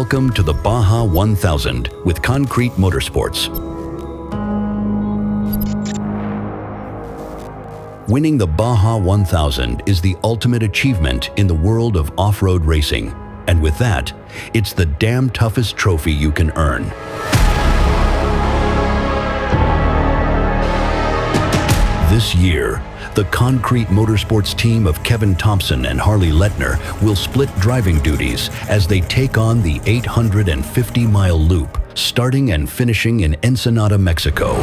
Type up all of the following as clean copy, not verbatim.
Welcome to the Baja 1000 with Concrete Motorsports. Winning the Baja 1000 is the ultimate achievement in the world of off-road racing. And with that, it's the damn toughest trophy you can earn. This year, the Concrete Motorsports team of Kevin Thompson and Harley Lettner will split driving duties as they take on the 850-mile loop, starting and finishing in Ensenada, Mexico.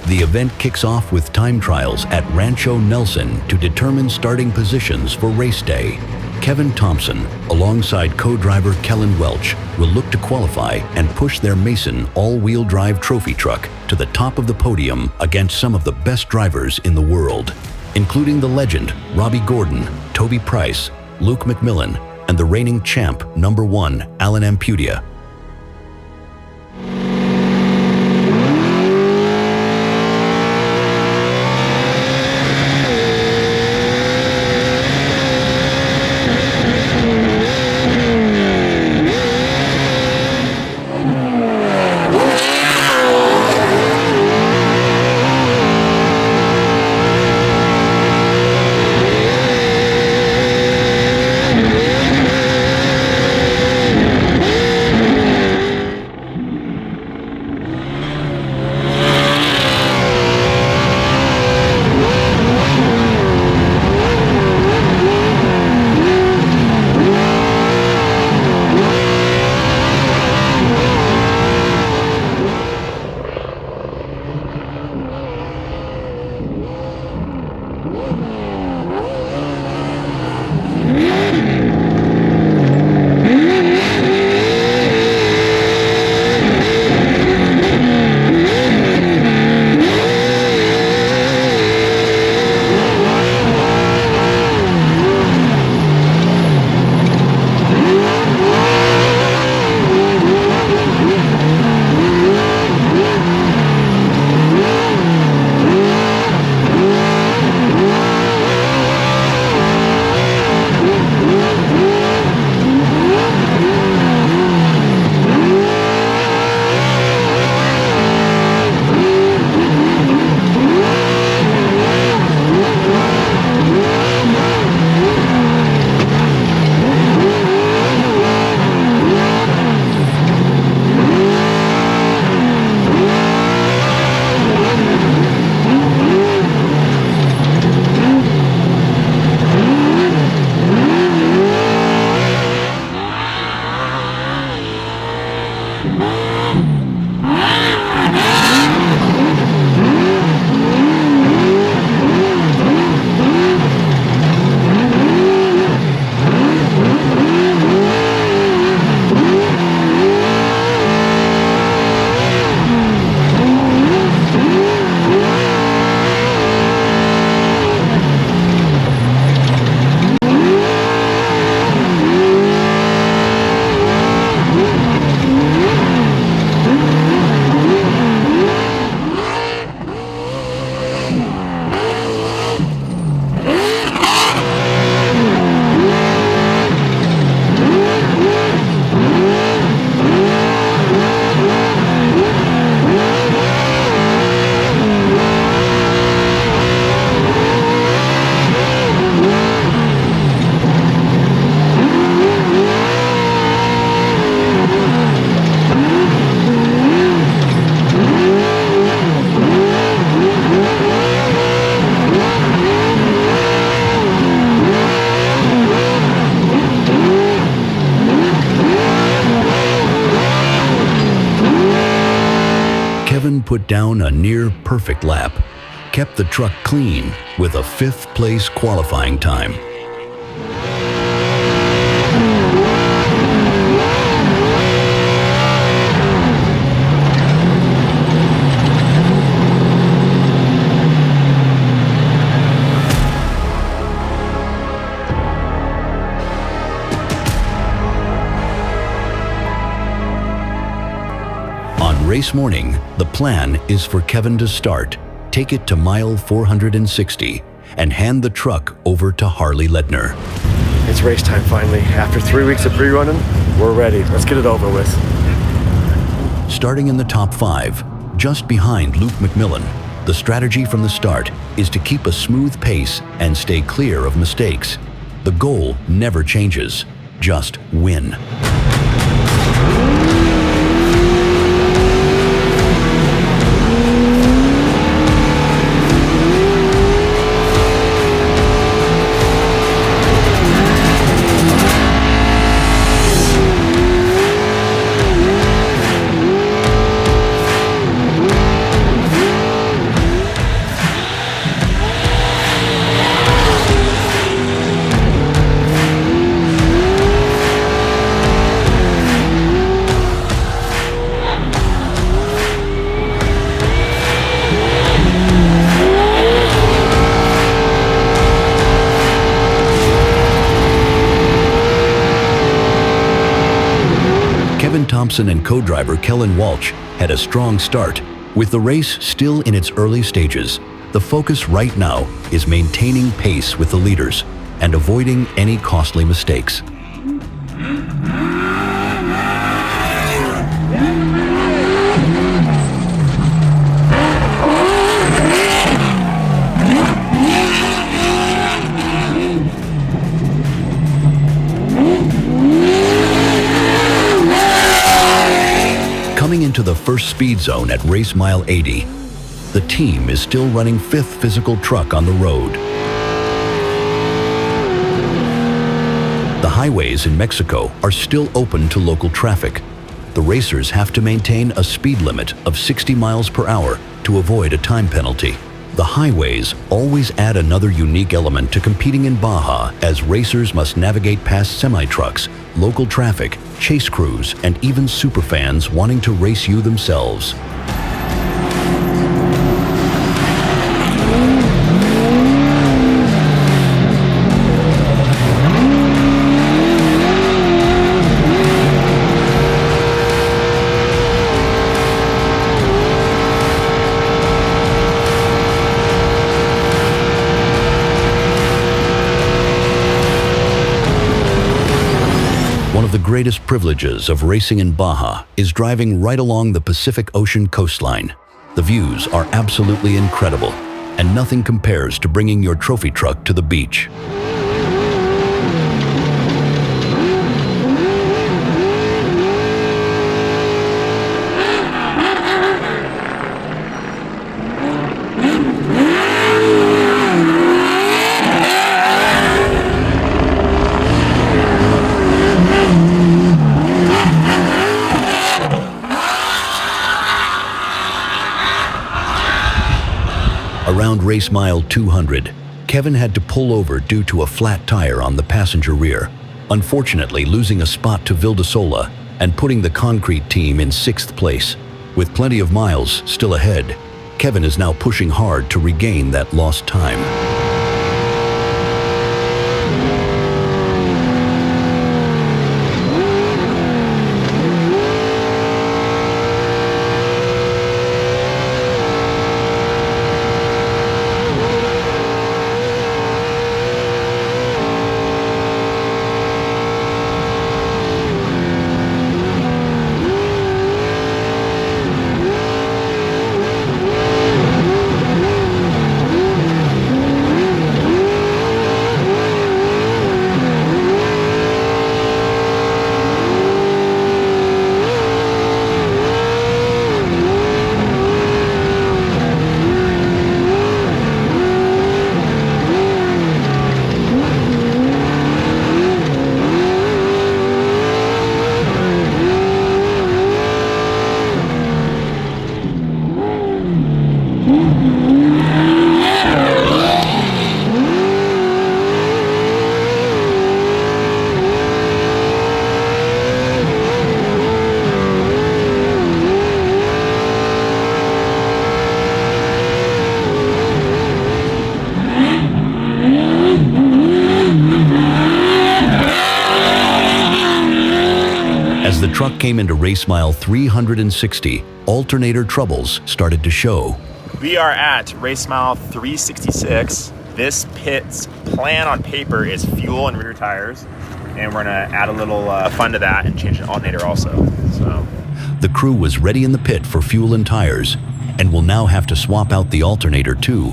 The event kicks off with time trials at Rancho Nelson to determine starting positions for race day. Kevin Thompson, alongside co-driver Kellen Welch, will look to qualify and push their Mason all-wheel drive trophy truck to the top of the podium against some of the best drivers in the world, including the legend Robbie Gordon, Toby Price, Luke McMillan, and the reigning champ #1 Alan Ampudia. Kevin put down a near-perfect lap, kept the truck clean with a 5th place qualifying time. On race morning, the plan is for Kevin to start, take it to mile 460, and hand the truck over to Harley Ledner. It's race time finally. After 3 weeks of pre-running, we're ready. Let's get it over with. Starting in the top 5, just behind Luke McMillan, the strategy from the start is to keep a smooth pace and stay clear of mistakes. The goal never changes, just win. Kevin Thompson and co-driver Kellen Walsh had a strong start. With the race still in its early stages, the focus right now is maintaining pace with the leaders and avoiding any costly mistakes. Coming into the first speed zone at race mile 80, the team is still running 5th physical truck on the road. The highways in Mexico are still open to local traffic. The racers have to maintain a speed limit of 60 miles per hour to avoid a time penalty. The highways always add another unique element to competing in Baja, as racers must navigate past semi-trucks, local traffic, chase crews, and even superfans wanting to race you themselves. One of the greatest privileges of racing in Baja is driving right along the Pacific Ocean coastline. The views are absolutely incredible, and nothing compares to bringing your trophy truck to the beach. Around race mile 200, Kevin had to pull over due to a flat tire on the passenger rear, unfortunately losing a spot to Vildasola and putting the concrete team in 6th place. With plenty of miles still ahead, Kevin is now pushing hard to regain that lost time. As the truck came into race mile 360, alternator troubles started to show. We are at race mile 366. This pit's plan on paper is fuel and rear tires, and we're gonna add a little fun to that and change an alternator also. So The crew was ready in the pit for fuel and tires, and will now have to swap out the alternator too.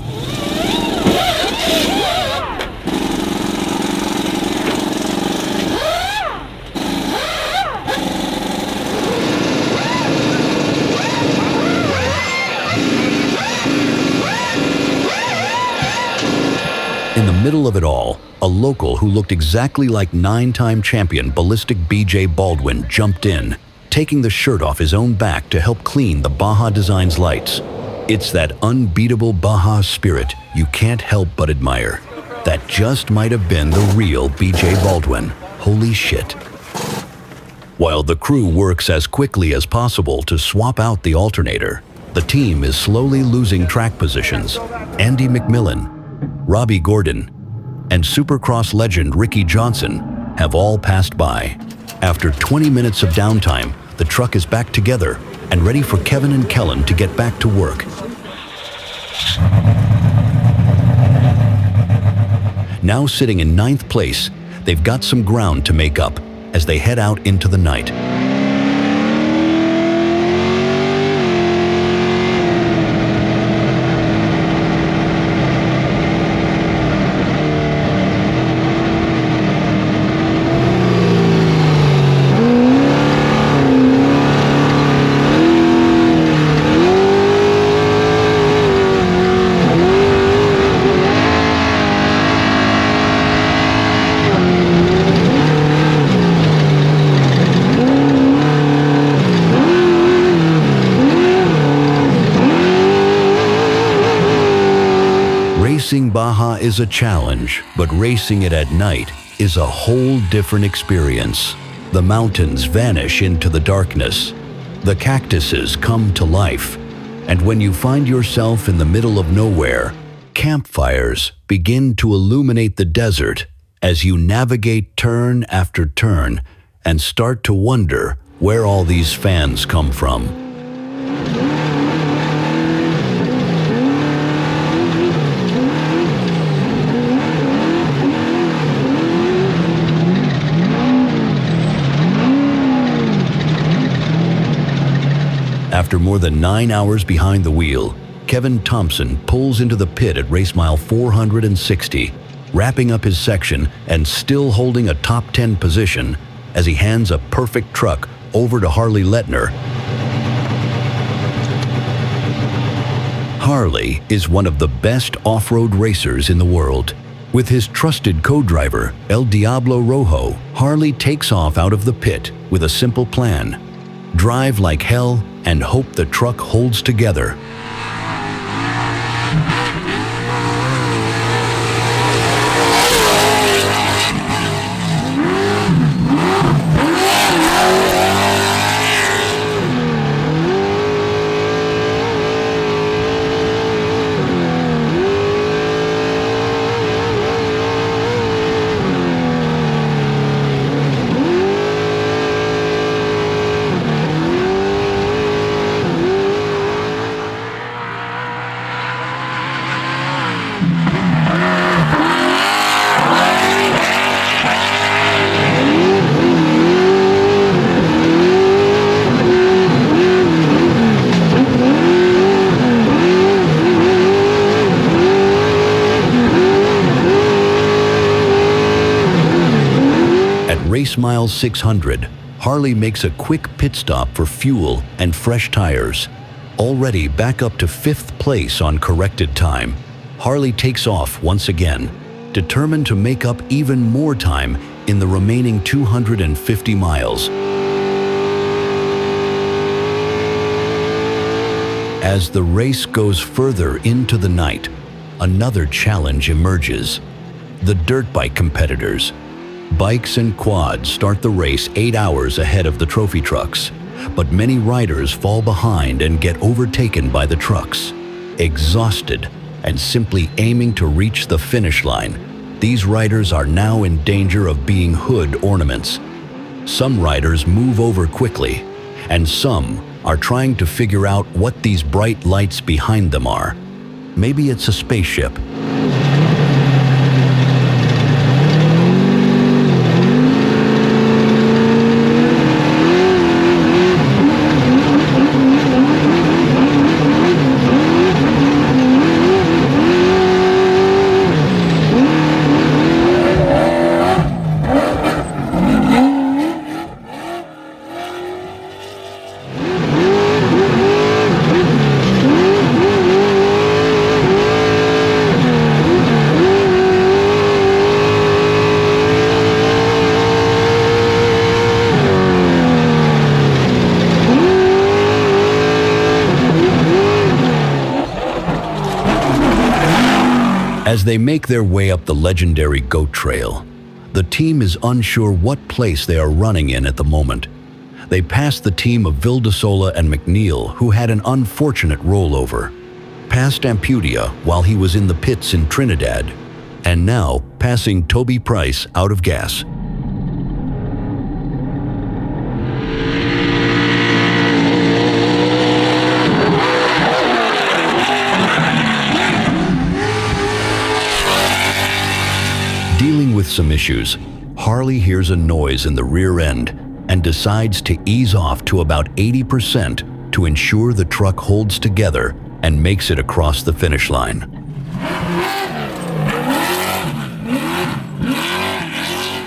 In the middle of it all, a local who looked exactly like 9-time champion Ballistic BJ Baldwin jumped in, taking the shirt off his own back to help clean the Baja Designs lights. It's that unbeatable Baja spirit you can't help but admire. That just might have been the real BJ Baldwin. Holy shit. While the crew works as quickly as possible to swap out the alternator, the team is slowly losing track positions. Andy McMillan, Robbie Gordon, and Supercross legend Ricky Johnson have all passed by. After 20 minutes of downtime, the truck is back together and ready for Kevin and Kellen to get back to work. Now sitting in 9th place, they've got some ground to make up as they head out into the night. Racing Baja is a challenge, but racing it at night is a whole different experience. The mountains vanish into the darkness. The cactuses come to life. And when you find yourself in the middle of nowhere, campfires begin to illuminate the desert as you navigate turn after turn and start to wonder where all these fans come from. After more than 9 hours behind the wheel, Kevin Thompson pulls into the pit at race mile 460, wrapping up his section and still holding a top 10 position as he hands a perfect truck over to Harley Letner. Harley is one of the best off-road racers in the world. With his trusted co-driver, El Diablo Rojo, Harley takes off out of the pit with a simple plan: drive like hell and hope the truck holds together. Race mile 600, Harley makes a quick pit stop for fuel and fresh tires. Already back up to 5th place on corrected time, Harley takes off once again, determined to make up even more time in the remaining 250 miles. As the race goes further into the night, another challenge emerges. The dirt bike competitors. Bikes and quads start the race 8 hours ahead of the trophy trucks, but many riders fall behind and get overtaken by the trucks. Exhausted and simply aiming to reach the finish line, these riders are now in danger of being hood ornaments. Some riders move over quickly, and some are trying to figure out what these bright lights behind them are. Maybe it's a spaceship. As they make their way up the legendary Goat Trail, the team is unsure what place they are running in at the moment. They pass the team of Vildasola and McNeil, who had an unfortunate rollover, past Ampudia while he was in the pits in Trinidad, and now passing Toby Price out of gas. Dealing with some issues, Harley hears a noise in the rear end and decides to ease off to about 80% to ensure the truck holds together and makes it across the finish line.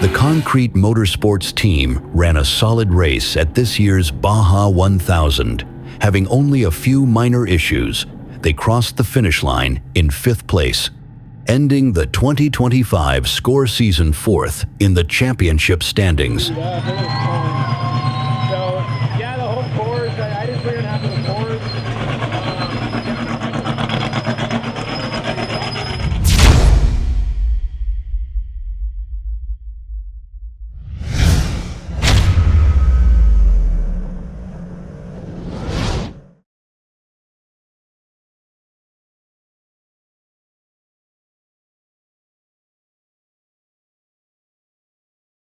The Concrete Motorsports team ran a solid race at this year's Baja 1000. Having only a few minor issues, they crossed the finish line in 5th place, ending the 2025 SCORE season 4th in the championship standings.